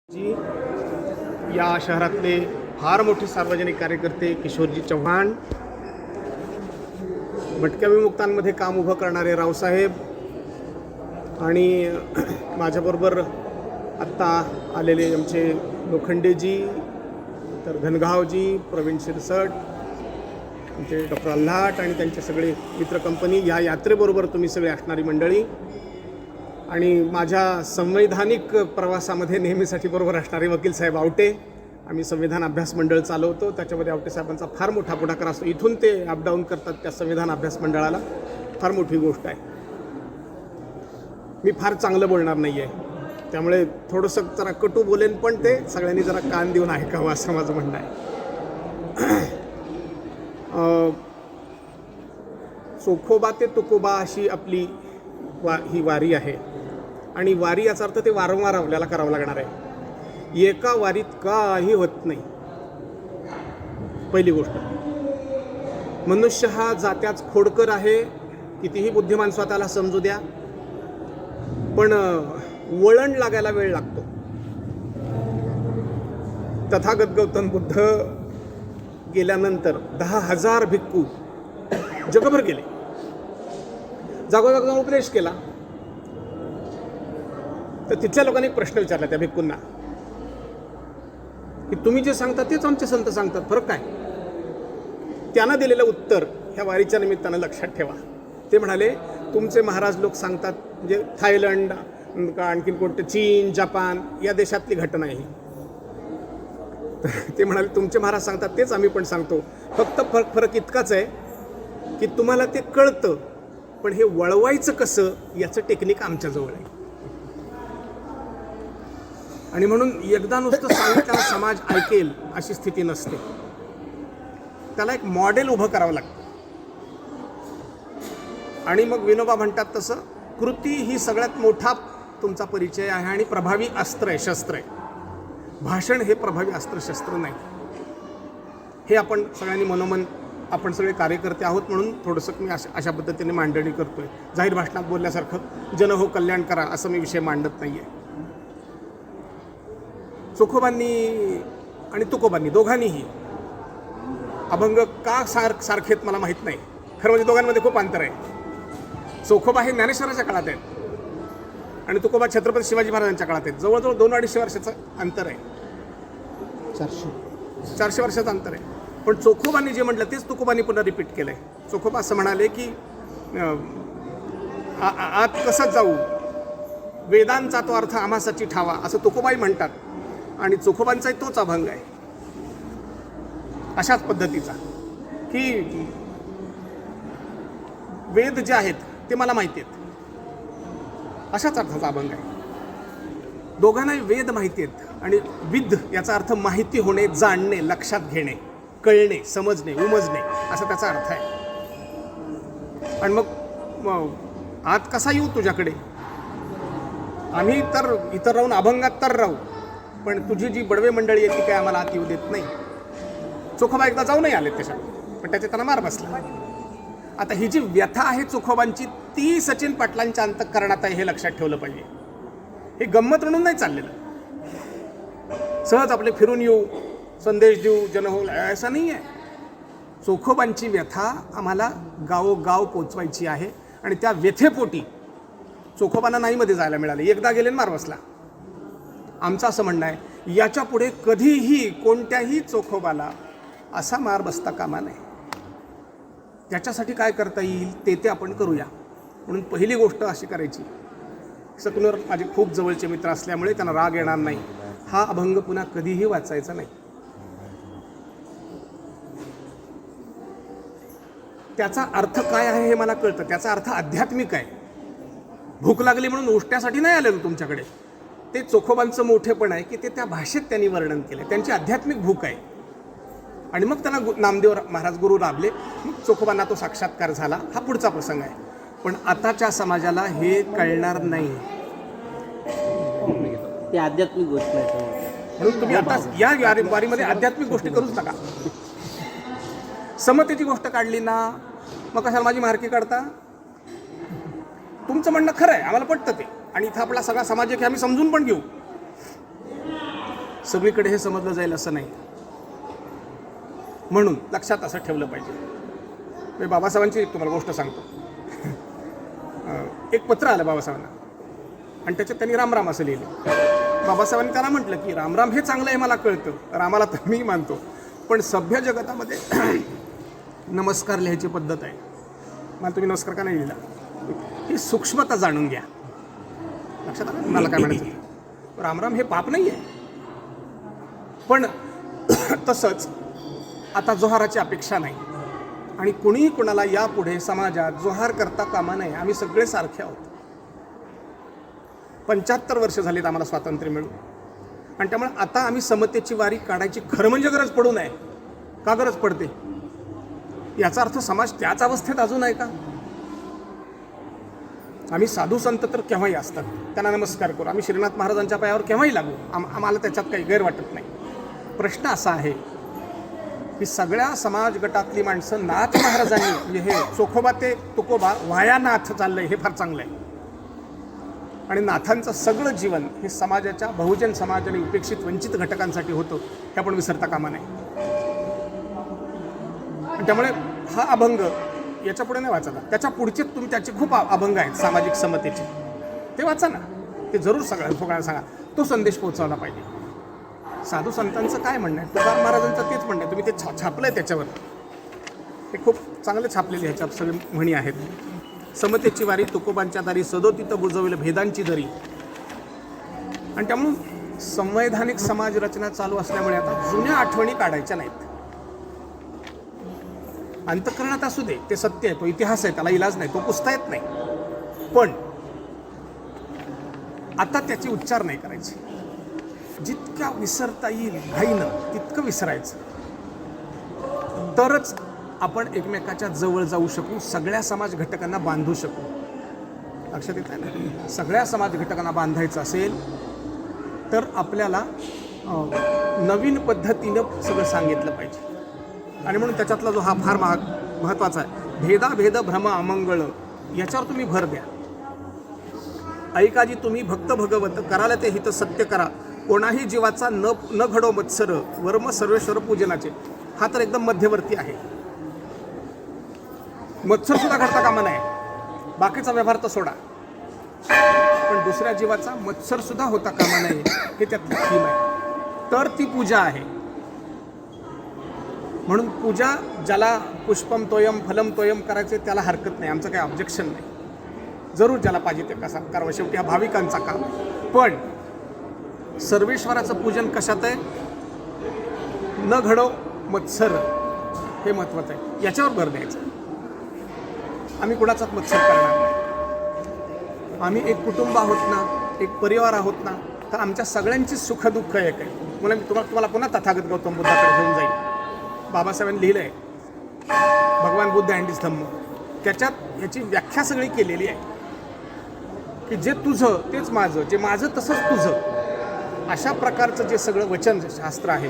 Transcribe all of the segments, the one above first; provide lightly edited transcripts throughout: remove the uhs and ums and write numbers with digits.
जी या शहरातले फार मोठे सार्वजनिक कार्यकर्ते किशोरजी चव्हाण, भटक्या विमुक्तांमध्ये काम उभं करणारे रावसाहेब आणि माझ्याबरोबर आत्ता आलेले आमचे लोखंडेजी, तर घनगावजी, प्रवीण शिरसट, आमचे डॉक्टर अल्हाट आणि त्यांचे सगळे मित्र कंपनी, या यात्रेबरोबर तुम्ही सगळे असणारी मंडळी आणि माझ्या संवैधानिक प्रवासामध्ये नेहमीसाठी बरोबर असणारे वकील साहेब आवटे. आम्ही संविधान अभ्यास मंडळ चालवतो, त्याच्यामध्ये आवटे साहेबांचा फार मोठा पुढाकार असतो. इथून ते अपडाऊन करतात त्या संविधान अभ्यास मंडळाला, फार मोठी गोष्ट आहे. मी फार चांगलं बोलणार नाही आहे, त्यामुळे थोडंसं जरा कटू बोलेन, पण ते सगळ्यांनी जरा कान देऊन ऐकावं असं माझं म्हणणं आहे. चोखोबा ते तुकोबा अशी आपली ही वारी आहे आणि वारी याचा अर्थ ते वारंवार आपल्याला करावं लागणार आहे. एका वारीत काही होत नाही. पहिली गोष्ट, मनुष्य हा जात्याच खोडकर आहे, कितीही बुद्धिमान स्वतःला समजू द्या, पण वळण लागायला वेळ लागतो. तथागत गौतम बुद्ध गेल्यानंतर 10,000 भिक्खू जगभर गेले, जागोजाग उपदेश केला. तर तिथल्या लोकांनी एक प्रश्न विचारला त्या भिक्खूंना की तुम्ही जे सांगता तेच आमचे संत सांगतात, फरक काय? त्यांना दिलेलं उत्तर ह्या वारीच्या निमित्तानं लक्षात ठेवा. ते म्हणाले, तुमचे महाराज लोक सांगतात म्हणजे थायलंड का आणखीन कोणते, चीन, जपान या देशातली घटना आहे. ते म्हणाले, तुमचे महाराज सांगतात तेच आम्ही पण सांगतो, फक्त फरक इतकाच आहे की तुम्हाला ते कळतं, पण हे वळवायचं कसं याचं टेक्निक आमच्याजवळ आहे. आणि म्हणून एकदा नुसतं सांगितल्यावर समाज ऐकेल अशी स्थिती नसते. त्याला एक मॉडेल उभं करावं लागतं. आणि मग विनोबा म्हणतात तसं कृती ही सगळ्यात मोठा तुमचा परिचय आहे आणि प्रभावी अस्त्र आहे, शस्त्र आहे. भाषण हे प्रभावी अस्त्र शस्त्र नाही. हे आपण सगळ्यांनी मनोमन, आपण सगळे कार्यकर्ते आहोत म्हणून थोडंसं मी अशा पद्धतीने मांडणी करतोय. जाहीर भाषणात बोलल्यासारखं जन हो कल्याण करा असं मी विषय मांडत नाही आहे. चोखोबांनी आणि तुकोबांनी दोघांनीही अभंग का सारखेत मला माहीत नाही. खरं म्हणजे दोघांमध्ये खूप अंतर आहे. चोखोबा हे ज्ञानेश्वराच्या काळात आहेत आणि तुकोबा छत्रपती शिवाजी महाराजांच्या काळात आहेत. जवळजवळ 2-250 वर्षाचं अंतर आहे. 400 वर्षाचं अंतर आहे. पण चोखोबांनी जे म्हटलं तेच तुकोबांनी पुन्हा रिपीट केलं आहे. चोखोबा असं म्हणाले की आत कसं जाऊ, वेदांचा तो अर्थ आम्हासाठी ठावा, असं तुकोबाई म्हणतात. आणि चोखोबांचाही तोच अभंग आहे अशाच पद्धतीचा की वेद जे आहेत ते मला माहिती आहेत, अशाच अर्थाचा अभंग आहे. दोघांनाही वेद माहिती आहेत आणि विद याचा अर्थ माहिती होणे, जाणणे, लक्षात घेणे, कळणे, समजणे, उमजणे असा त्याचा अर्थ आहे. आणि मग आत कसा येऊ तुझ्याकडे? आम्ही तर इतर राहून अभंगात तर राहू, पण तुझी जी बडवे मंडळी आहे ती काय आम्हाला आत येऊ देत नाही. चोखोबा एकदा जाऊनही आले त्याच्यात, पण त्याच्या त्यांना मार बसला. आता ही जी व्यथा आहे चोखोबांची, ती सचिन पाटलांच्या अंतःकरणात आहे हे लक्षात ठेवलं पाहिजे. हे गंमत म्हणून नाही चाललेलं, सहज आपले फिरून येऊ, संदेश देऊ, जन हो, असं नाही आहे. चोखोबांची व्यथा आम्हाला गावोगाव पोचवायची आहे आणि त्या व्यथेपोटी चोखोबांना नाहीमध्ये जायला मिळाले. एकदा गेले मार बसला. आमचं असं म्हणणं आहे, याच्या पुढे कधीही कोणत्याही चोखोबाला असा मार बसता कामा नये. त्याच्यासाठी काय करता येईल ते आपण करूया. म्हणून पहिली गोष्ट अशी करायची, सकनूर माझे खूप जवळचे मित्र असल्यामुळे त्यांना राग येणार नाही, हा अभंग पुन्हा कधीही वाचायचा नाही. त्याचा अर्थ काय आहे हे मला कळतं. त्याचा अर्थ आध्यात्मिक आहे. भूक लागली म्हणून उष्टण्यासाठी नाही आलेलो तुमच्याकडे. ते चोखोबांचं मोठेपण आहे की ते त्या भाषेत त्यांनी वर्णन केलं. त्यांची आध्यात्मिक भूक आहे. आणि मग त्यांना नामदेव महाराज गुरु लाभले, मग चोखोबांना तो साक्षात्कार झाला. हा पुढचा प्रसंग आहे. पण आताच्या समाजाला हे कळणार नाही. ते आध्यात्मिक गोष्ट आहे. म्हणून तुम्ही आता या वारीमध्ये आध्यात्मिक गोष्टी करूच नका. समतेची गोष्ट काढली ना, मग कशाला माझी मार्की काढता? तुमचं म्हणणं खरं आहे, आम्हाला पटतं ते, आणि इथं आपला सगळा समाज आहे की आम्ही समजून पण घेऊ. सगळीकडे हे समजलं जाईल असं नाही. म्हणून लक्षात असं ठेवलं पाहिजे. मी बाबासाहेबांची तुम्हाला गोष्ट सांगतो. एक पत्र आलं बाबासाहेबांना आणि त्याच्यात त्यांनी रामराम असं लिहिलं. बाबासाहेबांनी त्यांना म्हटलं की रामराम हे चांगलं आहे, मला कळतं, रामाला तर मी मानतो, पण सभ्य जगतामध्ये नमस्कार लिहायची पद्धत आहे. मला तुम्ही नमस्कार का नाही लिहिला? ही सूक्ष्मता जाणून घ्या. लक्षात आलं मला काय म्हणायचं? रामराम हे पाप नाही आहे, पण तसंच आता जोहाराची अपेक्षा नाही आणि कुणीही कुणाला यापुढे समाजात जोहार करता कामा नये. आम्ही सगळे सारखे आहोत. 75 वर्ष झालीत आम्हाला स्वातंत्र्य मिळून आणि त्यामुळे आता आम्ही समतेची वारी काढायची खरं म्हणजे गरज पडू नये. का गरज पडते? याचा अर्थ समाज त्याच अवस्थेत अजून आहे का? आम्ही साधू संत तर केव्हाही असतात, त्यांना नमस्कार करू. आम्ही श्रीनाथ महाराजांच्या पायावर केव्हाही लागू. आम्हाला त्याच्यात काही गैर वाटत नाही. प्रश्न असा आहे की सगळ्या समाज गटातली माणसं नाथ महाराजांनी म्हणजे हे चोखोबा ते तुकोबा वाया नाथ चाललंय हे फार चांगलं आहे. आणि नाथांचं सगळं जीवन हे समाजाच्या बहुजन समाज आणि उपेक्षित वंचित घटकांसाठी होतं हे आपण विसरता कामा नये. त्यामुळे हा अभंग याच्या पुढे नाही वाचा. त्याच्या पुढचे तुम्ही त्याचे खूप अभंग आहेत सामाजिक समतेचे, ते वाचा ना. ते जरूर सगळ्यांना सांगा. तो संदेश पोहोचवला पाहिजे. साधू संतांचं काय म्हणणं आहे? तुकाराम महाराजांचं तेच म्हणणं आहे. तुम्ही ते छापलंय त्याच्यावर, ते खूप चांगले छापलेले ह्याच्यात सगळे म्हणी आहेत. समतेची वारी तुकोबांच्या दारी सदोतीत बुजवलं भेदांची दरी. आणि त्यामुळे संवैधानिक समाज रचना चालू असल्यामुळे आता जुन्या आठवणी काढायच्या नाहीत. अंतःकरणात असू दे, ते सत्य आहे, तो इतिहास आहे, त्याला इलाज नाही, तो पुसता येत नाही. पण आता त्याचे उच्चार नाही करायचे. जितक्या विसरता येईल घाईनं तितकं विसरायचं, तरच आपण एकमेकाच्या जवळ जाऊ शकू, सगळ्या समाज घटकांना बांधू शकू. लक्षात येत आहे ना? सगळ्या समाज घटकांना बांधायचं असेल तर आपल्याला नवीन पद्धतीनं सगळं सांगितलं पाहिजे. आणि म्हणून त्याच्यातला जो हा फार महत्त्वाचा आहे, भेदाभेद भ्रम अमंगळ, याच्यावर तुम्ही भर द्या. ऐकाजी तुम्ही भक्त भगवत कराल ते हित सत्य करा, कोणाही जीवाचा न घडो मत्सर, वर्म सर्वेश्वर पूजनाचे. हा तर एकदम मध्यवर्ती आहे. मत्सर सुद्धा घडता कामा नये, बाकीचा व्यवहार तर सोडा, पण दुसऱ्या जीवाचा मत्सर सुद्धा होता कामा नये, हे त्यातली थीम आहे. तर ती पूजा आहे. म्हणून पूजा ज्याला पुष्पम तोयम फलम तोयम करायचे त्याला हरकत नाही, आमचं काही ऑब्जेक्शन नाही. जरूर ज्याला पाहिजे ते कसा करावं, शेवटी हा भाविकांचा काम आहे. पण सर्वेश्वराचं पूजन कशात आहे? न घडो मत्सर, हे महत्त्वाचं आहे. याच्यावर भर द्यायचं. आम्ही कुणाचाच मत्सर करणार नाही. आम्ही एक कुटुंब आहोत ना, एक परिवार आहोत ना, तर आमच्या सगळ्यांची सुखदुःख एक आहे. म्हणून तुम्हाला पुन्हा तथागत गौतम बुद्धाकडे घेऊन जाईल. बाबासाहेबांनी लिहिलं आहे भगवान बुद्ध अँड हिज धम्म. त्याच्यात याची व्याख्या सगळी केलेली आहे की जे तुझं तेच माझं, जे माझं तसंच तुझं, अशा प्रकारचं जे सगळं वचनशास्त्र आहे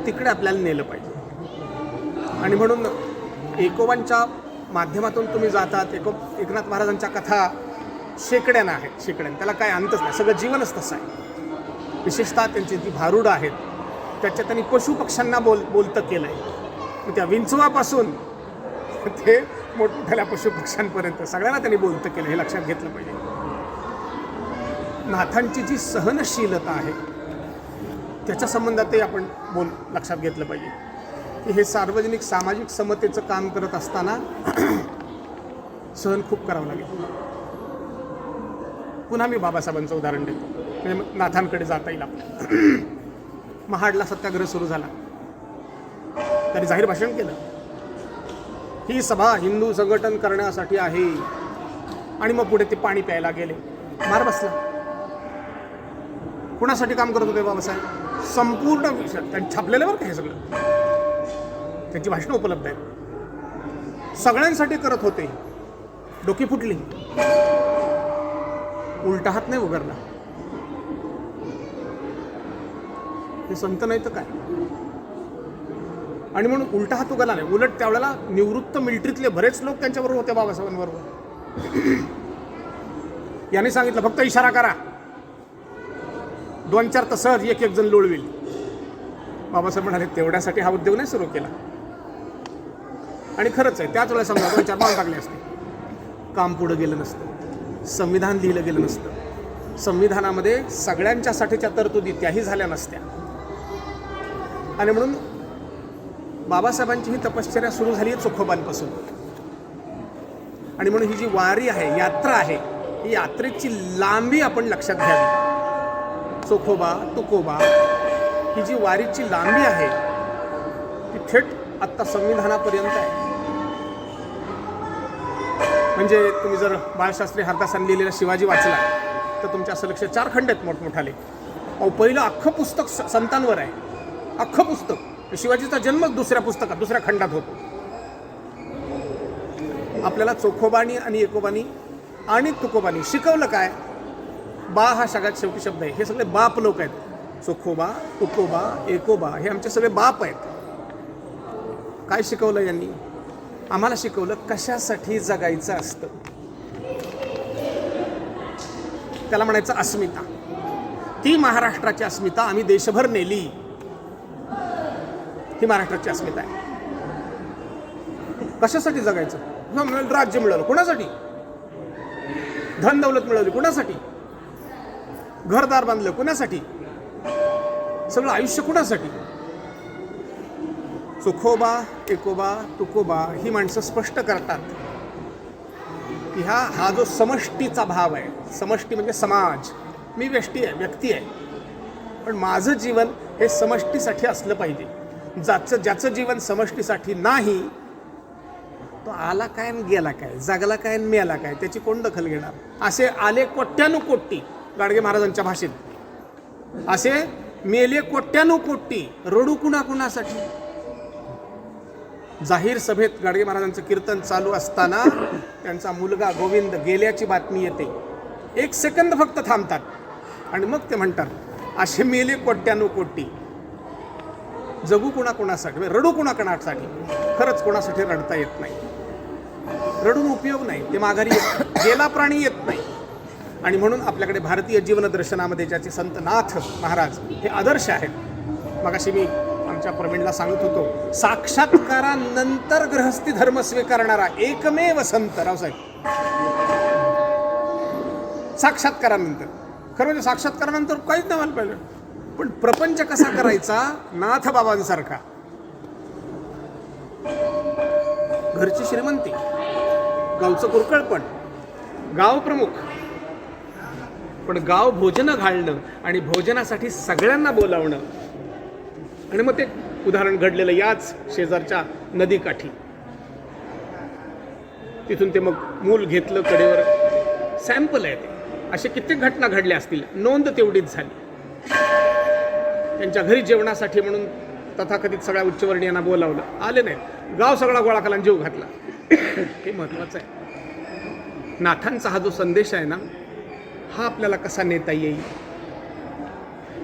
तिकडे आपल्याला नेलं पाहिजे. आणि म्हणून एकोबांच्या माध्यमातून तुम्ही जातात. एकनाथ महाराजांच्या कथा शेकड्यानं आहेत, शेकड्यानं, त्याला काय अंतच नाही, सगळं जीवनच तसं आहे. विशेषतः त्यांची जी भारुडं आहेत त्याच्यात त्यांनी पशुपक्ष्यांना बोलतं केलं आहे. त्या विंचवापासून ते मोठमोठ्या पशुपक्ष्यांपर्यंत सगळ्यांना त्यांनी बोलतं केलं, हे लक्षात घेतलं पाहिजे. नाथांची जी सहनशीलता आहे त्याच्या संबंधातही आपण लक्षात घेतलं पाहिजे की हे सार्वजनिक सामाजिक समतेचं काम करत असताना सहन खूप करावं लागेल. पुन्हा मी बाबासाहेबांचं उदाहरण देतो, म्हणजे नाथांकडे जाता येईल आपल्याला. महाडला सत्याग्रह सुरू झाला, त्यांनी जाहीर भाषण केलं, ही सभा हिंदू संघटन करण्यासाठी आहे. आणि मग पुढे ते पाणी प्यायला गेले, मार बसला. कुणासाठी काम करत होते बाबासाहेब? संपूर्ण विषय त्यांनी छापलेलं बरं का, हे सगळं त्यांची भाषणं उपलब्ध आहेत. सगळ्यांसाठी करत होते. डोकी फुटली, उलटा हात नाही उगारला. हे संत नाही तर काय. आणि म्हणून उलटा हात उगारला नाही, उलट त्यावेळेला निवृत्त मिलिटरीतले बरेच लोक त्यांच्याबरोबर होते बाबासाहेबांबरोबर. यांनी सांगितलं फक्त इशारा करा, 2-4 तर सहज एक जण लोळविल. बाबासाहेब म्हणाले तेवढ्यासाठी हा उद्योग नाही सुरू केला. आणि खरंच आहे, त्याच वेळेला समजा 2-4 पाऊल टाकले असते, काम पुढं गेलं नसतं, संविधान लिहिलं गेलं नसतं, संविधानामध्ये सगळ्यांच्यासाठीच्या तरतुदी त्याही झाल्या नसत्या. आणि म्हणून बाबासाहेबांची ही तपश्चर्या सुरू झाली आहे चोखोबांपासून. आणि म्हणून ही जी वारी आहे, यात्रा आहे, ही यात्रेची लांबी आपण लक्षात घ्यावी. चोखोबा तुकोबा ही जी वारीची लांबी आहे ती थेट आत्ता संविधानापर्यंत आहे. म्हणजे तुम्ही जर बाळशास्त्री हरदासांनी लिहिलेला शिवाजी वाचला तर तुमच्या असं लक्ष 4 खंड आहेत मोठमोठाले. पहिलं अख्खं पुस्तक संतांवर आहे, अख्खं पुस्तक. शिवाजीचा जन्मच दुसऱ्या पुस्तकात, दुसऱ्या खंडात होतो. आपल्याला चोखोबानी आणि एकोबानी आणि तुकोबानी शिकवलं काय? बा हा सगळ्यात शेवटी शब्द आहे. हे सगळे बाप लोक आहेत. चोखोबा, तुकोबा, एकोबा हे आमचे सगळे बाप आहेत. काय शिकवलं यांनी? आम्हाला शिकवलं कशासाठी जगायचं असतं. त्याला म्हणायचं अस्मिता. ती महाराष्ट्राची अस्मिता आम्ही देशभर नेली. ही महाराष्ट्राची अस्मिता आहे. कशासाठी जगायचं? राज्य मिळवलं कोणासाठी? धन दौलत मिळवली कोणासाठी? घरदार बांधलं कोणासाठी? सगळं आयुष्य कोणासाठी? चोखोबा, एकोबा, तुकोबा ही माणसं स्पष्ट करतात की हा जो समष्टीचा भाव आहे, समष्टी म्हणजे समाज. मी व्यक्ती आहे, पण माझं जीवन हे समष्टीसाठी असलं पाहिजे. ज्याचं जीवन समष्टीसाठी नाही तो आला काय आणि गेला काय, जगला काय आणि मेला काय, त्याची कोण दखल घेणार? असे आले कोट्यानुकोटी, गाडगे महाराजांच्या भाषेत, असे मेले कोट्यानुकोटी, रडू कुणाकुणासाठी? जाहीर सभेत गाडगे महाराजांचं कीर्तन चालू असताना त्यांचा मुलगा गोविंद गेल्याची बातमी येते. 1 सेकंद फक्त थांबतात आणि मग ते म्हणतात असे मेले कोट्यानुकोटी, जगू कुणाकुणासाठी, रडू कुणाकुणासाठी? खरंच कोणासाठी रडता येत नाही, रडून उपयोग नाही. ते माघारी गेला प्राणी येत नाही. आणि म्हणून आपल्याकडे भारतीय जीवन दर्शनामध्ये ज्याचे संत नाथ महाराज हे आदर्श आहेत. मगाशी मी आमच्या प्रवीणला सांगत होतो, साक्षात्कारानंतर गृहस्थी धर्म स्वीकारणारा एकमेव संत रावसाहेब. साक्षात्कारानंतर, खरं म्हणजे साक्षात्कारानंतर काहीच नाही व्हायला पाहिजे, पण प्रपंच कसा करायचा नाथ बाबांसारखा. घरची श्रीमंती, गावचं कुरकळपण, गाव प्रमुख, पण गाव भोजनं घालणं आणि भोजनासाठी सगळ्यांना बोलावणं. आणि मग ते उदाहरण घडलेलं याच शेजारच्या नदीकाठी. तिथून ते मग मूल घेतलं कडेवर, सॅम्पल आहे ते. असे कित्येक घटना घडल्या असतील, नोंद तेवढीच झाली. त्यांच्या घरी जेवणासाठी म्हणून तथाकथित सगळ्या उच्चवर्णीयांना बोलावलं, आले नाहीत. गाव सगळा गोळा केला आणि जीव घातला. हे महत्त्वाचं आहे. नाथांचा हा जो संदेश आहे ना, हा आपल्याला कसा नेता येईल?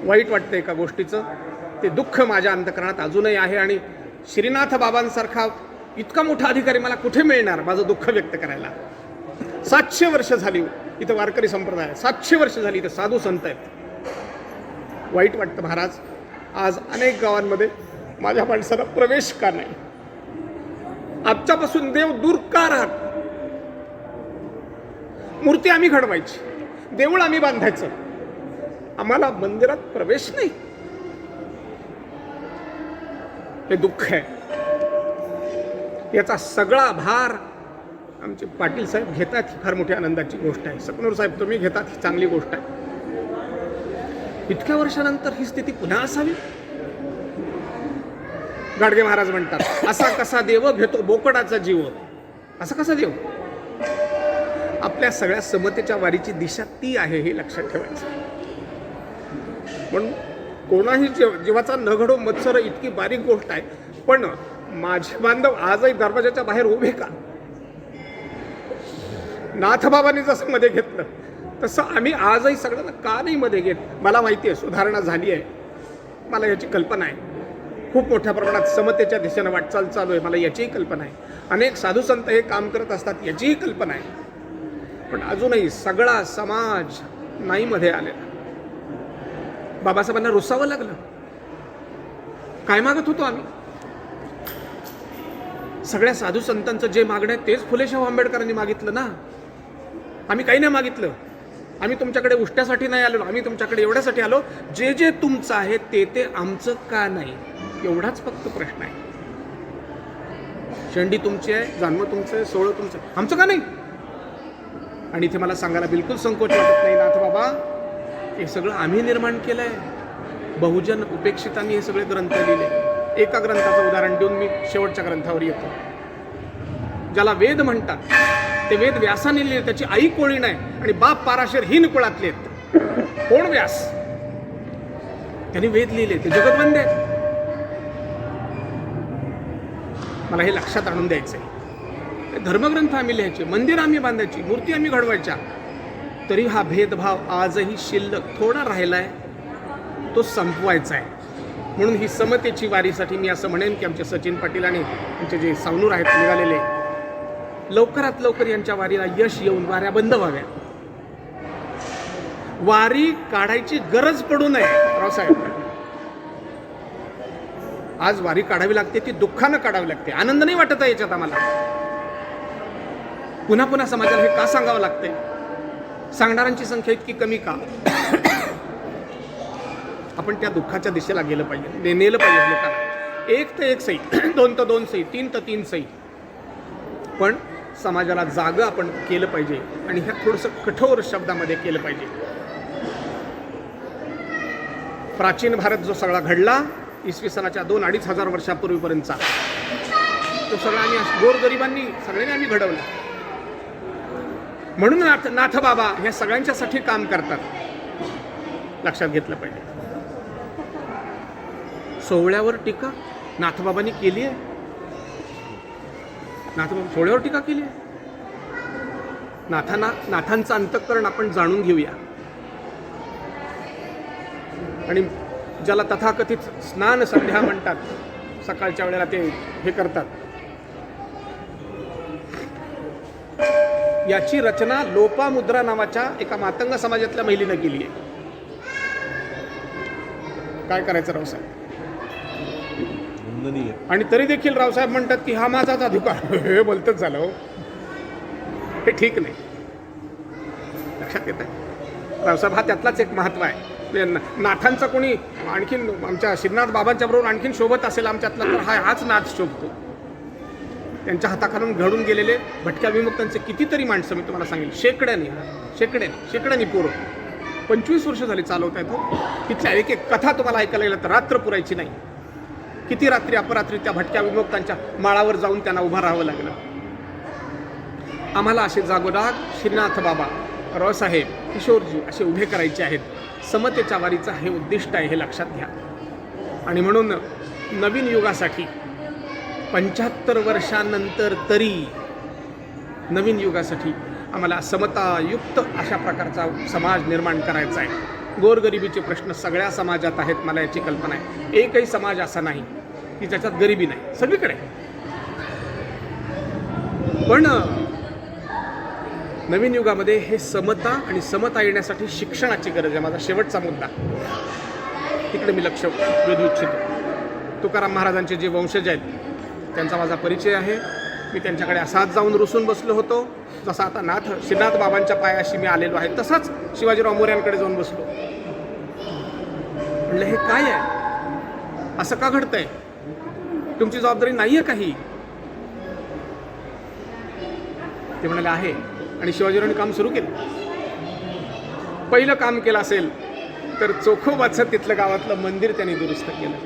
वाईट वाटतं एका गोष्टीचं, ते दुःख माझ्या अंतकरणात अजूनही आहे. आणि श्रीनाथ बाबांसारखा इतका मोठा अधिकारी मला कुठे मिळणार माझं दुःख व्यक्त करायला? 700 वर्ष झाली इथं वारकरी संप्रदाय, 700 वर्ष झाली इथं साधू संत आहेत. वाईट वाटतं महाराज, आज अनेक गावांमध्ये माझ्या माणसाला प्रवेश का नाही? आजच्यापासून देव दूर का राहत? मूर्ती आम्ही घडवायची, देऊळ आम्ही बांधायचं, आम्हाला मंदिरात प्रवेश नाही. हे दुःख आहे. याचा सगळा भार आमचे पाटील साहेब घेतात. ही फार मोठी आनंदाची गोष्ट आहे. सकनूर साहेब तुम्ही घेतात, ही चांगली गोष्ट आहे. इतक्या वर्षानंतर ही स्थिती पुन्हा असावी? गाडगे महाराज म्हणतात, असा कसा देव घेतो बोकडाचा जीव. असा कसा देव? आपल्या सगळ्या समतेच्या वारीची दिशा ती आहे, हे लक्षात ठेवायचं. म्हणून कोणाही जीवाचा न घडो मत्सर इतकी बारीक गोष्ट आहे. पण माझे बांधव आजही दरवाजाच्या बाहेर उभे का? नाथबाबांनी जसं मध्ये घेतलं तसं आम्ही आजही सगळ्यांना का नाही मध्ये घेत? मला माहिती आहे सुधारणा झाली आहे, मला याची कल्पना आहे. खूप मोठ्या प्रमाणात समतेच्या दिशेनं वाटचाल चालू आहे, मला याचीही कल्पना आहे. अनेक साधू संत हे काम करत असतात, याचीही कल्पना आहे. पण अजूनही सगळा समाज नाही मध्ये आलेला. बाबासाहेबांना रुसावं लागलं. काय मागत होतो आम्ही? सगळ्या साधू संतांचं जे मागणं आहे तेच फुले शाहू आंबेडकरांनी मागितलं ना. आम्ही काही नाही मागितलं. आम्ही तुमच्याकडे उष्ट्यासाठी नाही आलो, आम्ही तुमच्याकडे एवढ्यासाठी आलो, जे जे तुमचं आहे ते ते आमचं का नाही, एवढाच फक्त प्रश्न आहे. शेंडी तुमची आहे, जानवं तुमचं आहे, सोळं तुमचं आहे, आमचं का नाही? आणि इथे मला सांगायला बिलकुल संकोच वाटत नाही नाथ बाबा, हे सगळं आम्ही निर्माण केलंय. बहुजन उपेक्षितांनी हे सगळे ग्रंथ लिहिले. एका ग्रंथाचं उदाहरण देऊन मी शेवटच्या ग्रंथावर येतो. ज्याला वेद म्हणतात, ते वेद व्यासाने लिहिले. त्याची आई कोणी नाही आणि बाप पाराशर ही कुळातले आहेत. कोण? व्यास. त्यांनी वेद लिहिले, ते जगतवंदे आहेत. मला हे लक्षात आणून द्यायचंय. धर्मग्रंथ आम्ही लिहायचे, मंदिर आम्ही बांधायची, मूर्ती आम्ही घडवायच्या, तरी हा भेदभाव आजही शिल्लक थोडा राहिलाय, तो संपवायचा आहे. म्हणून ही समतेची वारीसाठी मी असं म्हणेन की आमचे सचिन पाटील आणि आमचे जे सावनूर आहेत निघालेले, लवकरात लवकर यांच्या वारीला यश येऊन वाऱ्या बंद व्हाव्या. वारी काढायची गरज पडू नये. रावसाहेब, आज वारी काढावी लागते, ती दुःखानं काढावी लागते. आनंद नाही वाटत आहे याच्यात आम्हाला. पुन्हा पुन्हा समाजाला हे का सांगावं लागतंय? सांगणाऱ्यांची संख्या इतकी कमी का? आपण त्या दुःखाच्या दिशेला गेलं पाहिजे, नेलं पाहिजे लोकांना. एक तर एक सही, दोन तर दोन सही, तीन तर तीन सही, पण समाजाला जागं आपण केलं पाहिजे. आणि ह्या थोडंसं कठोर शब्दामध्ये केलं पाहिजे. प्राचीन भारत जो सगळा घडला इसवी सनाच्या 2-2.5 हजार वर्षापूर्वीपर्यंतचा, तो सगळा आम्ही गोरगरिबांनी सगळ्यांनी आम्ही घडवला. म्हणून नाथ बाबा ह्या सगळ्यांच्यासाठी काम करतात, लक्षात घेतलं पाहिजे. सोहळ्यावर टीका नाथबाबांनी केली आहे. नाथबाबा सोहळ्यावर टीका केली आहे. नाथांचं अंतःकरण आपण जाणून घेऊया. आणि ज्याला तथाकथित स्नान संध्या म्हणतात, सकाळच्या वेळेला ते हे करतात, याची रचना लोपामुद्रा नावाच्या एका मातंग समाजातल्या महिलेनं केली आहे. काय करायचं रावसाहेब? आणि तरी देखील रावसाहेब म्हणतात की हा माझाच अधिकार. हे बोलतच झालं हो, हे ठीक नाही. लक्षात येत आहे रावसाहेब, हा त्यातलाच एक महत्व आहे. नाथांचा कोणी आणखीन आमच्या श्रीनाथ बाबांच्या बरोबर आणखीन शोभत असेल आमच्यातला, तर हाच नाथ शोभतो. त्यांच्या हाताखालून घडून गेलेले भटक्या विमुक्तांचे कितीतरी माणसं मी तुम्हाला सांगेल, शेकड्यानी पोरं 25 वर्ष झाली चालवत आहेत हो. तिथल्या एक एक कथा तुम्हाला ऐकायला गेलं तर रात्र पुरायची नाही. किती रात्री अपरात्री त्या भटक्या विमुक्तांच्या माळावर जाऊन त्यांना उभं राहावं लागलं. आम्हाला असे जागोजाग श्रीनाथ बाबा, रावसाहेब, किशोरजी असे उभे करायचे आहेत. समतेच्या वारीचं हे उद्दिष्ट आहे, हे लक्षात घ्या. आणि म्हणून नवीन युगासाठी 75 वर्षांनंतर तरी नवीन युगासाठी आम्हाला समतायुक्त अशा प्रकारचा समाज निर्माण करायचा आहे. गोरगरिबीचे प्रश्न सगळ्या समाजात आहेत, मला याची कल्पना आहे. एकही समाज असा नाही की ज्याच्यात गरिबी नाही, सगळीकडे. पण नवीन युगामध्ये हे समता आणि समता येण्यासाठी शिक्षणाची गरज आहे. माझा शेवटचा मुद्दा, तिकडे मी लक्ष वेधू इच्छितो. तुकाराम महाराजांचे जे वंशज आहेत त्यांचा माझा परिचय आहे. मी त्यांच्याकडे असाच जाऊन रुसून बसलो होतो, जसा आता श्रीनाथ बाबांच्या पायाशी मी आलेलो आहे, तसाच शिवाजीराव मोऱ्यांकडे जाऊन बसलो. म्हणलं हे काय आहे, असं का घडतंय, तुमची जबाबदारी नाही आहे काही? ते म्हणाले आहे. आणि शिवाजीरावांनी काम सुरू केलं. पहिलं काम केलं असेल तर चोखोबाचं तिथलं गावातलं मंदिर त्यांनी दुरुस्त केलं.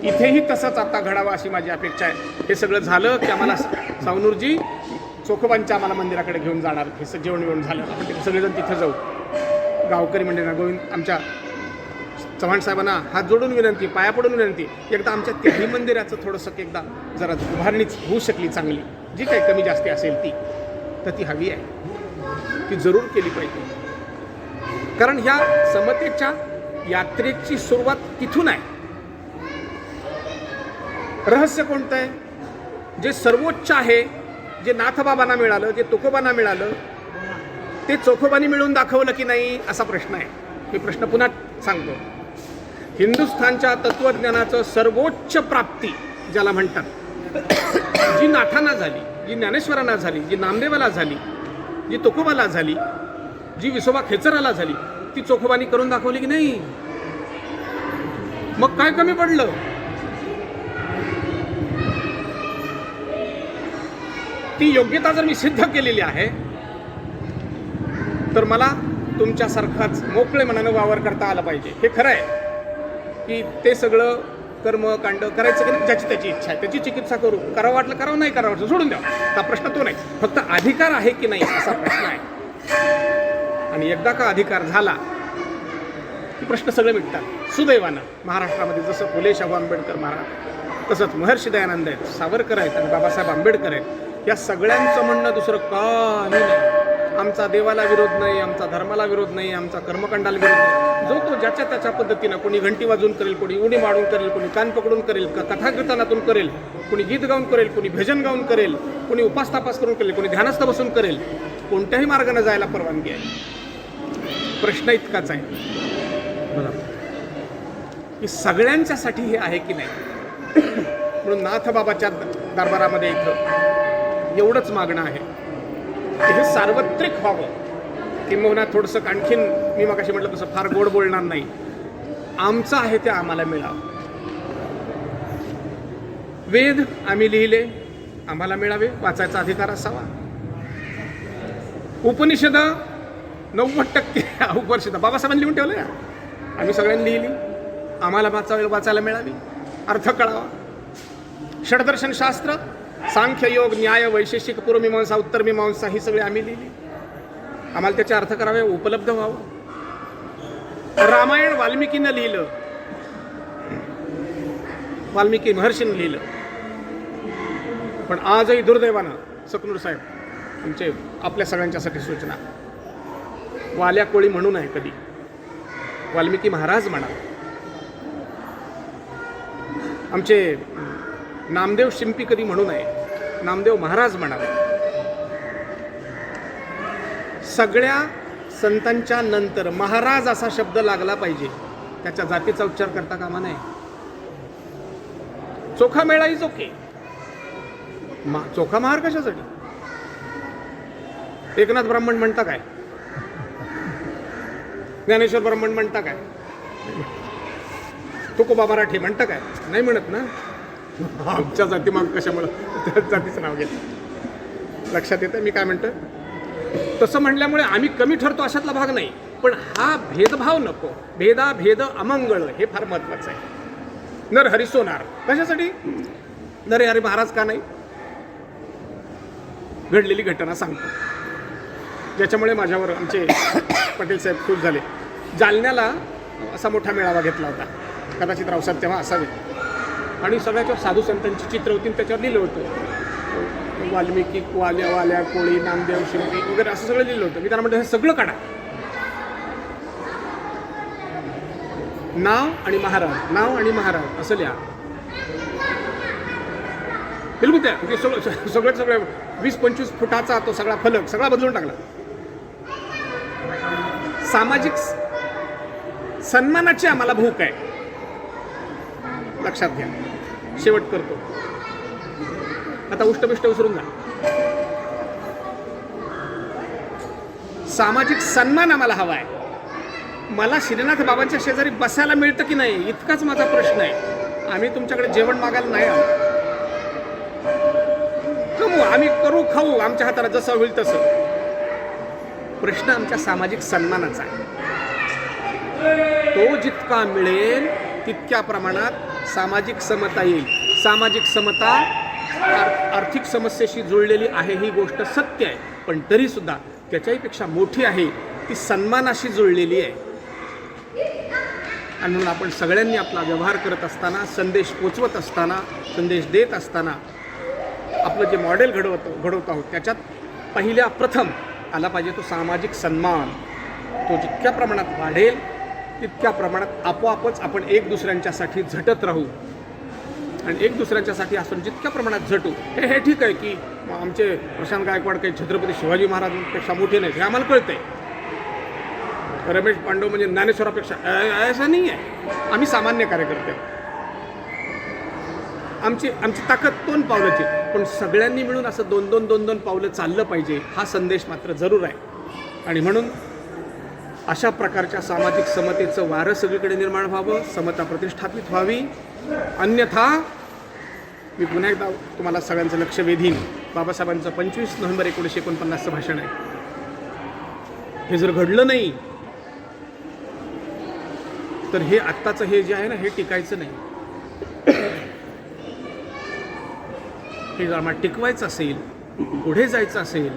इथेही तसंच आता घडावं अशी माझी अपेक्षा आहे. हे सगळं झालं की आम्हाला सावनूरजी चोखोबांच्या आम्हाला मंदिराकडे घेऊन जाणार. हे जेवण बिवण झालं, आपण तिथे सगळेजण तिथं जाऊ. गावकरी म्हणजे ना गोविंद आमच्या चव्हाण साहेबांना हात जोडून विनंती, पाया पडून विनंती, एकदा आमच्या त्याही मंदिराचं थोडंसं एकदा जरा उभारणीच होऊ शकली चांगली, जी काही कमी जास्ती असेल ती, तर ती हवी आहे, ती जरूर केली पाहिजे. कारण ह्या समतेच्या यात्रेची सुरुवात तिथून आहे. रहस्य कोणतं आहे? जे सर्वोच्च आहे, जे नाथबाबांना मिळालं, जे तुकोबांना मिळालं, ते चोखोबांनी मिळून दाखवलं की नाही, असा प्रश्न आहे. मी प्रश्न पुन्हा सांगतो. हिंदुस्थानच्या तत्वज्ञानाचं सर्वोच्च प्राप्ती ज्याला म्हणतात, जी नाथांना झाली, जी ज्ञानेश्वरांना झाली, जी नामदेवाला झाली, जी तुकोबाला झाली, जी विसोबा खेचराला झाली, ती चोखोबानी करून दाखवली की नाही? मग काय कमी पडलं? ती योग्यता जर मी सिद्ध केलेली आहे तर मला तुमच्यासारखाच मोकळे मनानं वावर करता आला पाहिजे. हे खरं आहे की ते सगळं कर्मकांड करायचं की नाही, ज्याची त्याची इच्छा आहे, त्याची चिकित्सा करू, करावं वाटलं करावं, नाही करावं वाटलं सोडून द्यावं, हा प्रश्न तो नाही. फक्त अधिकार आहे की नाही असा प्रश्न आहे. आणि एकदा का अधिकार झाला की प्रश्न सगळे मिटतात. सुदैवानं महाराष्ट्रामध्ये जसं फुले शाहू आंबेडकर महाराज, तसंच महर्षी दयानंद आहेत, सावरकर आहेत आणि बाबासाहेब आंबेडकर आहेत, या सगळ्यांचं म्हणणं दुसरं काही नाही. आमचा देवाला विरोध नाही, आमचा धर्माला विरोध नाही, आमचा कर्मकांडाला विरोध नाही. जो तो ज्याच्या त्याच्या पद्धतीनं, कोणी घंटी वाजवून करेल, कोणी उडी मारून करेल, कोणी कान पकडून करेल, कथा कीर्तनातून करेल, कोणी गीत गाऊन करेल, कोणी भजन गाऊन करेल, कोणी उपास तापास करून करेल, कोणी ध्यानस्थ बसून करेल, कोणत्याही मार्गाने जायला परवानगी आहे. प्रश्न इतकाच आहे की सगळ्यांच्यासाठी हे आहे की नाही. म्हणून नाथबाबाच्या दरबारामध्ये इथं एवढंच मागणं आहे की हे सार्वत्रिक व्हावं. किंबहुना थोडंसं आणखीन मी मगाशी म्हटलं तसं फार गोड बोलणार नाही, आमचं आहे ते आम्हाला मिळावं. वेद आम्ही लिहिले, आम्हाला मिळावे, वाचायचा अधिकार असावा. उपनिषद 90% उपनिषद बाबासाहेबांनी लिहून ठेवलं ना, आम्ही सगळ्यांनी लिहिली, आम्हाला वाचायला मिळावी, अर्थ कळावा. षडदर्शन शास्त्र, सांख्य, योग, न्याय, वैशेषिक, पूर्वमीमांसा, उत्तरमीमांसा ही सगळी आम्ही लिहिली, आम्हाला त्याचे अर्थ करावे, उपलब्ध व्हावं. रामायण वाल्मिकीनं लिहिलं, वाल्मिकी महर्षीनं लिहिलं, पण आजही दुर्दैवानं सकनूर साहेब आमचे आपल्या सगळ्यांच्यासाठी सूचना, वाल्या कोळी म्हणू नये कधी, वाल्मिकी महाराज म्हणा. आमचे नामदेव शिंपी कधी म्हणू नये, नामदेव महाराज म्हणावे. सगळ्या संतांच्या नंतर महाराज असा शब्द लागला पाहिजे, त्याच्या जातीचा उच्चार करता कामा नये. चोखा मेळाई चोखे, चोखा महार कशासाठी? एकनाथ ब्राह्मण म्हणता काय, ज्ञानेश्वर ब्राह्मण म्हणता काय, तुकोबा मराठी म्हणता काय? नाही म्हणत ना. आमच्या जाती मग कशामुळं त्या जातीचं नाव घेतलं, लक्षात येतं मी काय म्हणतो? तसं म्हणल्यामुळे आम्ही कमी ठरतो अशातला भाग नाही, पण हा भेदभाव नको. भेद अमंगळ हे फार महत्वाचं आहे. नर हरी सोनार कशासाठी? नरे हरी महाराज का नाही? घडलेली घटना सांगतो, ज्याच्यामुळे माझ्यावर आमचे पटेल साहेब खुश झाले. जालन्याला असा मोठा मेळावा घेतला होता, कदाचित रावसाहेब तेव्हा असावे, आणि सगळ्याच्या साधू संतांची चित्र होती, त्याच्यावर लिहिलं होतं वाल्मिकी, वाल्या कोळी, नामदेव शिंपी वगैरे असं सगळं लिहिलं होतं. मी त्यांना म्हटलं हे सगळं काढा, नाव आणि महाराज, नाव आणि महाराज असं लिहा. बिलकुल त्या म्हणजे सगळं 20-25 फुटाचा तो सगळा फलक सगळा बदलून टाकला. सामाजिक सन्मानाची आम्हाला भूक आहे, लक्षात घ्या. शेवट करतो, आता उष्टपिष्ट विसरून जा. सामाजिक सन्मान आम्हाला हवा आहे. मला श्रीनाथ बाबांच्या शेजारी बसायला मिळतं की नाही इतकाच माझा प्रश्न आहे. आम्ही तुमच्याकडे जेवण मागायला नाही आलो, कमू आम्ही करू खाऊ आमच्या हाताला जसं होईल तसं. प्रश्न आमच्या सामाजिक सन्मानाचा आहे. तो जितका मिळेल तितक्या प्रमाणात सामाजिक समता येईल. सामाजिक समता आर्थिक समस्येशी जुळलेली आहे ही गोष्ट सत्य आहे, पण तरीसुद्धा त्याच्याहीपेक्षा मोठी आहे ती सन्मानाशी जुळलेली आहे. आणि म्हणून आपण सगळ्यांनी आपला व्यवहार करत असताना, संदेश पोचवत असताना, संदेश देत असताना आपलं जे मॉडेल घडवत आहोत त्याच्यात पहिल्या प्रथम आला पाहिजे तो सामाजिक सन्मान. तो जितक्या प्रमाणात वाढेल तितक्या प्रमाणात आपोआपच आपण एक दुसऱ्यांच्यासाठी झटत राहू. आणि एक दुसऱ्यांच्यासाठी आपण जितक्या प्रमाणात झटू, हे ठीक आहे की आमचे प्रशांत गायकवाड काही छत्रपती शिवाजी महाराजांपेक्षा मोठे नाहीत हे आम्हाला कळतंय. रमेश पांडव म्हणजे ज्ञानेश्वरापेक्षा असं नाही आहे. आम्ही सामान्य कार्यकर्ते आहोत. आमची ताकद 2 पावलाची, पण सगळ्यांनी मिळून असं 2-2 पावलं चाललं पाहिजे, हा संदेश मात्र जरूर आहे. आणि म्हणून अशा प्रकारच्या सामाजिक समतेचं वारं सगळीकडे निर्माण व्हावं, समता प्रतिष्ठापित व्हावी. अन्यथा मी पुन्हा एकदा तुम्हाला सगळ्यांचं लक्ष वेधीन. बाबासाहेबांचं 25 नोव्हेंबर 1949चं भाषण आहे. हे जर घडलं नाही तर हे आत्ताचं हे जे आहे ना, हे टिकायचं नाही. हे जर आम्हाला टिकवायचं असेल, पुढे जायचं असेल,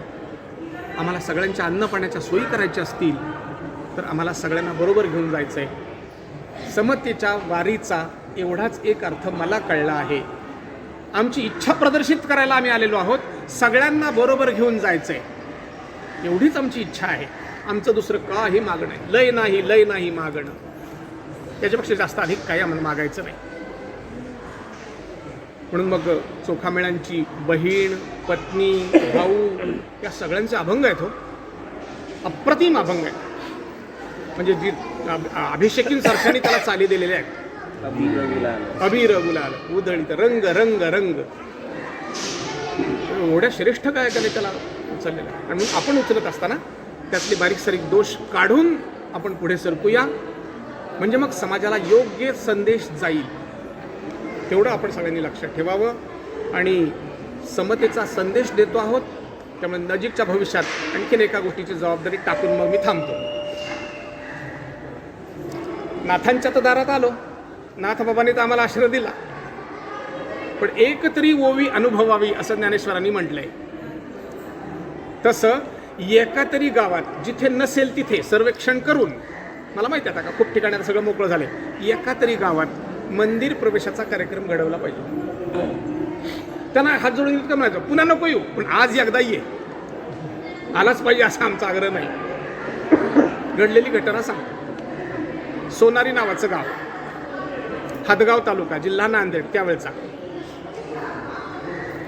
आम्हाला सगळ्यांच्या अन्न पाण्याच्या सोयी करायच्या असतील, तर आम्हाला सगळ्यांना बरोबर घेऊन जायचं आहे. समतेच्या वारीचा एवढाच एक अर्थ मला कळला आहे. आमची इच्छा प्रदर्शित करायला आम्ही आलेलो आहोत, सगळ्यांना बरोबर घेऊन जायचं आहे, एवढीच आमची इच्छा आहे. आमचं दुसरं काही मागणं आहे. लय नाही मागणं, त्याच्यापेक्षा जास्त अधिक काही आम्हाला मागायचं नाही. म्हणून मग चोखामेळांची बहीण, पत्नी, भाऊ या सगळ्यांचे अभंग आहेत. हो, अप्रतिम अभंग आहेत. म्हणजे जी अभिषेकींसारख्याने त्याला चाली दिलेल्या आहेत. अबीर गुलाल उधळीत रंग रंग रंग, एवढ्या श्रेष्ठ गायकाने त्याला उचललेलं आहे. आणि आपण उचलत असताना त्यातले बारीक सारीक दोष काढून आपण पुढे सरकूया, म्हणजे मग समाजाला योग्य संदेश जाईल. तेवढं आपण सगळ्यांनी लक्षात ठेवावं. आणि समतेचा संदेश देतो आहोत, त्यामुळे नजीकच्या भविष्यात आणखीन एका गोष्टीची जबाबदारी टाकून मग मी थांबतो. नाथांच्या तर दारात आलो, नाथबाबांनी तर आम्हाला आश्रय दिला, पण एक तरी ओवी अनुभवावी असं ज्ञानेश्वरांनी म्हटलंय. तसं एका तरी गावात जिथे नसेल तिथे सर्वेक्षण करून, मला माहिती आहे आता का खूप ठिकाणी सगळं मोकळं झालंय, एका तरी गावात मंदिर प्रवेशाचा कार्यक्रम घडवला पाहिजे. त्यांना हात जोडून इतकं म्हणायचं, पुन्हा नको येऊ, पण आज एकदा ये, आलाच पाहिजे असा आमचा आग्रह नाही. घडलेली घटना सांगतो. सोनारी नावाचं गाव, हदगाव तालुका, जिल्हा नांदेड, त्यावेळचा.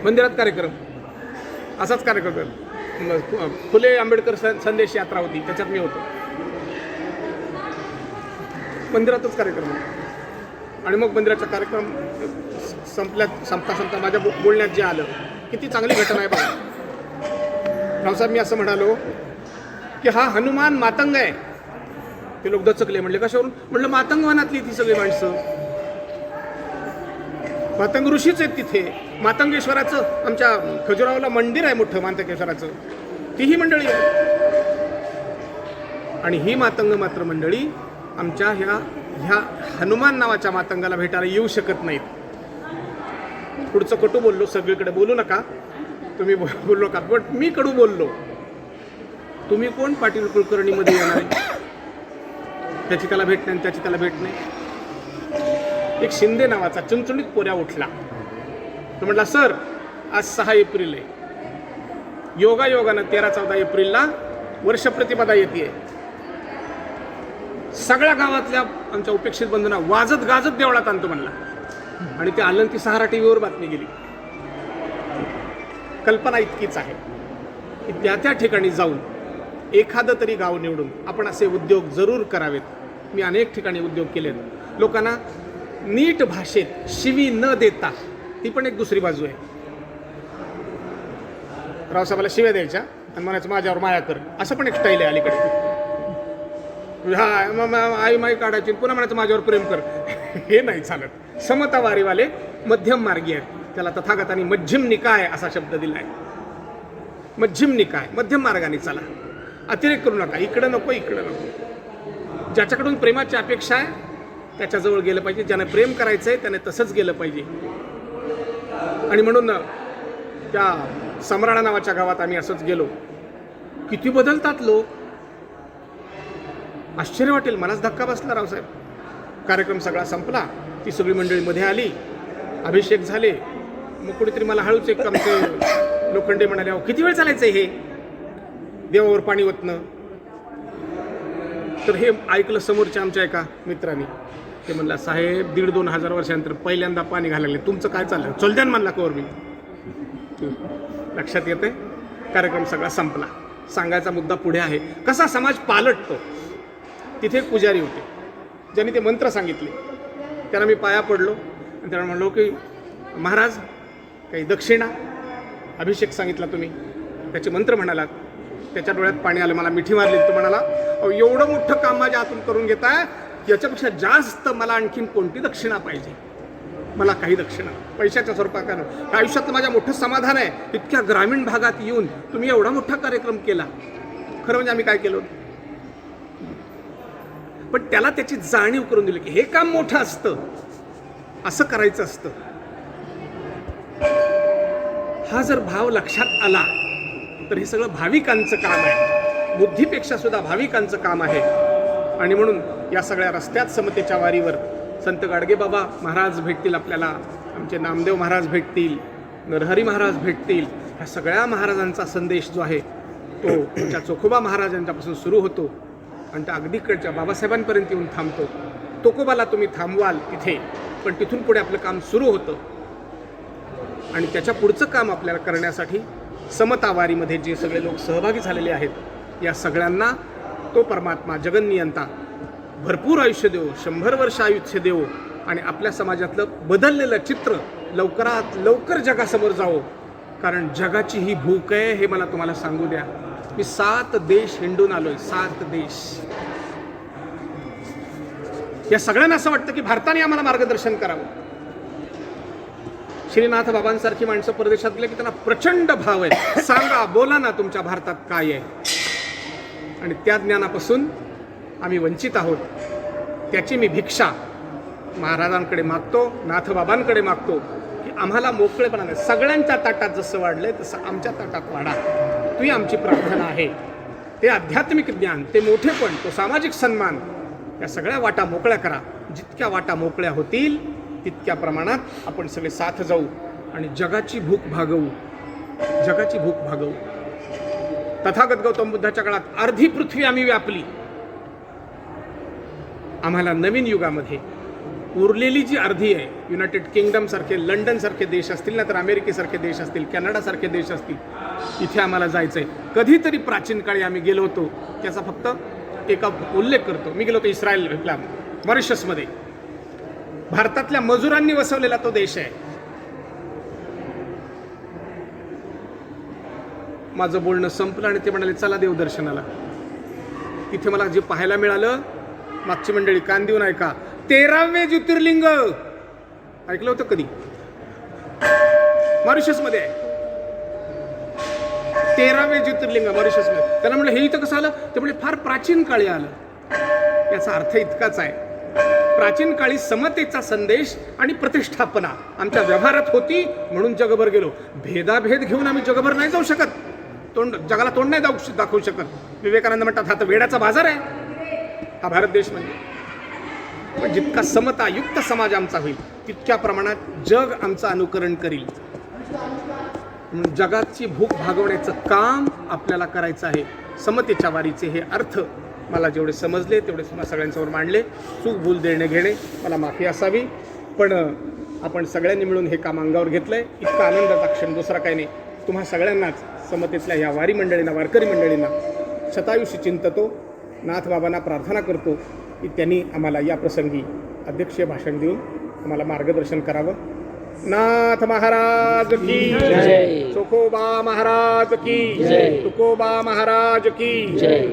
मंदिरात कार्यक्रम, असाच कार्यक्रम, फुले आंबेडकर संदेश यात्रा होती, त्याच्यात मी होतो. मंदिरातच कार्यक्रम. आणि मग मंदिराचा कार्यक्रम संपता माझ्या बोलण्यात जे आलं, किती चांगली घटना आहे बघा. रावसाहेब, मी असं म्हणालो की हा हनुमान मातंग आहे. ते लोक दचकले, म्हणले कशावरून? म्हणलं मातंग वनातली ती सगळी माणसं, मातंग ऋषीच आहेत तिथे. मातंगेश्वराचं आमच्या खजुरावला मंदिर आहे मोठं, मातंगेश्वराचं, तीही मंडळी आहे. आणि ही मातंग मात्र मंडळी आमच्या ह्या हनुमान नावाच्या मातंगाला भेटायला येऊ शकत नाहीत. पुढचं कटू बोललो, सगळीकडे बोलू नका, तुम्ही बोलू नका, पण मी कडू बोललो. तुम्ही कोण पाटील कुलकर्णीमध्ये येणार आहे? त्याची त्याला भेट नाही, त्याची त्याला भेट नाही. एक शिंदे नावाचा चुणचुणीत पोऱ्या उठला. तो म्हटला, सर आज 6 एप्रिल आहे, योगायोगानं 13-14 एप्रिलला वर्षप्रतिपदा येते. सगळ्या गावातल्या आमच्या उपेक्षित बंधूंना वाजत गाजत देवळात आणतो म्हणला. आणि ते आलं, ती सहारा टीव्हीवर बातमी गेली. कल्पना इतकीच आहे की त्या त्या ठिकाणी जाऊन एखादं तरी गाव निवडून आपण असे उद्योग जरूर करावेत. मी अनेक ठिकाणी उद्योग केलेत. लोकांना नीट भाषेत शिवी न देता, ती पण एक दुसरी बाजू आहे. रावसाहेबाला शिव्या द्यायच्या आणि म्हणायचं माझ्यावर माया कर, असं पण एक स्टाईल आहे अलीकडे. हा आई माई काढायची, पुन्हा म्हणायचं माझ्यावर प्रेम कर, हे नाही चालत. समतावारीवाले मध्यम मार्गी आहेत. त्याला तथागतांनी मध्यम निकाय असा शब्द दिला आहे. मध्यम निकाय, मध्यम मार्गाने चला, अतिरेक करू नका, इकडं नको इकडं नको. ज्याच्याकडून प्रेमाची अपेक्षा आहे त्याच्याजवळ गेलं पाहिजे, ज्याने प्रेम करायचं आहे त्याने तसंच गेलं पाहिजे. आणि म्हणून त्या सम्राडा नावाच्या गावात आम्ही असंच गेलो. किती बदलतात लोक, आश्चर्य वाटेल. मलाच धक्का बसला रावसाहेब. कार्यक्रम सगळा संपला, ती सगळी मंडळी मध्ये आली, अभिषेक झाले. मग कुठेतरी मला हळूच एक आमचे लोखंडे म्हणाले, अहो किती वेळ चालायचं हे देवावर पाणी ओतणं. तर हे ऐकलं समोरच्या आमच्या एका मित्राने. ते म्हणला, साहेब 1,500-2 हजार वर्षानंतर पहिल्यांदा पाणी घालायला, तुमचं काय चाललं? चल द्या म्हणला कवर मी. लक्षात येते. कार्यक्रम सगळा संपला. सांगायचा मुद्दा पुढे आहे, कसा समाज पालटतो. तिथे एक पुजारी होते, ज्यांनी ते मंत्र सांगितले. त्यांना मी पाया पडलो आणि त्यांना म्हणलो की महाराज, काही दक्षिणा, अभिषेक सांगितला तुम्ही, त्याचे मंत्र म्हणालात. त्याच्या डोळ्यात पाणी आलं, मला मिठी मारली. तो म्हणाला, अहो एवढं मोठं काम माझ्या हातून करून घेताय, याच्यापेक्षा जास्त मला आणखीन कोणती दक्षिणा पाहिजे? मला काही दक्षिणा पैशाच्या स्वरूपात करा. आयुष्यात माझ्या मोठं समाधान आहे, इतक्या ग्रामीण भागात येऊन तुम्ही एवढा मोठा कार्यक्रम केला. खरं म्हणजे आम्ही काय केलं, पण त्याला त्याची जाणीव करून दिली की हे काम मोठं असतं, असं करायचं असतं. हा जर भाव लक्षात आला तर हे सगळं भाविकांचं काम आहे, बुद्धीपेक्षा सुद्धा भाविकांचं काम आहे. आणि म्हणून या सगळ्या रस्त्यात समतेच्या वारीवर संत गाडगेबाबा महाराज भेटतील आपल्याला, आमचे नामदेव महाराज भेटतील, नरहरी महाराज भेटतील. ह्या सगळ्या महाराजांचा संदेश जो आहे तो त्या चोखोबा महाराजांच्यापासून सुरू होतो आणि त्या अगदीकडच्या बाबासाहेबांपर्यंत येऊन थांबतो. तोकोबाला तुम्ही थांबवाल तिथे, पण तिथून पुढे आपलं काम सुरू होतं. आणि त्याच्या पुढचं काम आपल्याला करण्यासाठी समता वारीमध्ये जे सगळे लोक सहभागी झालेले आहेत, या सगळ्यांना तो परमात्मा जगन्नियंता भरपूर आयुष्य देव, 100 वर्ष आयुष्य देव आणि आपल्या समाजातलं बदललेलं चित्र लवकरात लवकर जगासमोर जावं. कारण जगाची ही भूक आहे, हे मला तुम्हाला सांगू द्या. मी 7 देश हिंडून आलोय, 7 देश. या सगळ्यांना असं वाटतं की भारताने आम्हाला मार्गदर्शन करावं. श्रीनाथ बाबांसारखी माणसं परदेशात गेले की त्यांना प्रचंड भाव आहे, सांगा बोला ना तुमच्या भारतात काय आहे. आणि त्या ज्ञानापासून आम्ही वंचित आहोत. त्याची मी भिक्षा महाराजांकडे मागतो, नाथबाबांकडे मागतो की आम्हाला मोकळेपणा नाही. सगळ्यांच्या ताटात जसं वाढलंय तसं आमच्या ताटात वाढा, ती आमची प्रार्थना आहे. ते आध्यात्मिक ज्ञान, ते मोठेपण, तो सामाजिक सन्मान, या सगळ्या वाटा मोकळ्या करा. जितक्या वाटा मोकळ्या होतील तितक्या प्रमाणात आपण सगळे साथ जाऊ आणि जगाची भूक भागवू, जगाची भूक भागवू. तथागत गौतम बुद्धाच्या काळात अर्धी पृथ्वी आम्ही व्यापली. आम्हाला नवीन युगामध्ये उरलेली जी अर्धी आहे, युनायटेड किंगडम सारखे, लंडन सारखे देश असतील ना, तर अमेरिकेसारखे देश असतील, कॅनडा सारखे देश असतील, इथे आम्हाला जायचंय. कधीतरी प्राचीन काळी आम्ही गेलो होतो, त्याचा फक्त एका उल्लेख करतो. मी गेलो होतो इस्रायलला, मॉरिशसमध्ये. भारतातल्या मजुरांनी वसवलेला तो देश आहे. माझं बोलणं संपलं आणि ते म्हणाले चला देवदर्शनाला. तिथे मला जे पाहायला मिळालं, मागची मंडळी कान देऊन ऐका, 13वे ज्योतिर्लिंग ऐकलं होतं कधी? मॉरिशसमध्ये आहे 13वे ज्योतिर्लिंग मॉरिशसमध्ये. त्यांना म्हणलं हे इथं कसं आलं? ते म्हणजे फार प्राचीन काळी आलं. याचा अर्थ इतकाच आहे, प्राचीन काळी समतेचा संदेश आणि प्रतिष्ठापना आमच्या व्यवहारात होती म्हणून जगभर गेलो. भेदाभेद घेऊन आम्ही जगभर नाही जाऊ शकत, जगाला तोंड नाही दाखवू शकत. विवेकानंद म्हणतात हा तर वेड्याचा बाजार आहे हा भारत देश. म्हणजे पण जितका समता युक्त समाज आमचा होईल तितक्या प्रमाणात जग आमचं अनुकरण करील. म्हणून जगाची भूक भागवण्याचं काम आपल्याला करायचं आहे. समतेच्या वारीचे हे अर्थ मला जेवढे समजले तेवढे तुम्हाला सगळ्यांसमोर मांडले. चूक भूल देणे घेणे मला माफी असावी, पण आपण सगळ्यांनी मिळून हे काम अंगावर घेतलंय. इतका आनंदाचा क्षण दुसरा काही नाही. तुम्हा सगळ्यांनाच समतेतल्या ह्या वारी मंडळींना, वारकरी मंडळींना शतायुषी चिंततो. नाथबाबांना प्रार्थना करतो की त्यांनी आम्हाला या प्रसंगी अध्यक्षीय भाषण देऊन आम्हाला मार्गदर्शन करावं. नाथ महाराज की जय, चोखोबा महाराज की जय, तुकोबा महाराज की जय.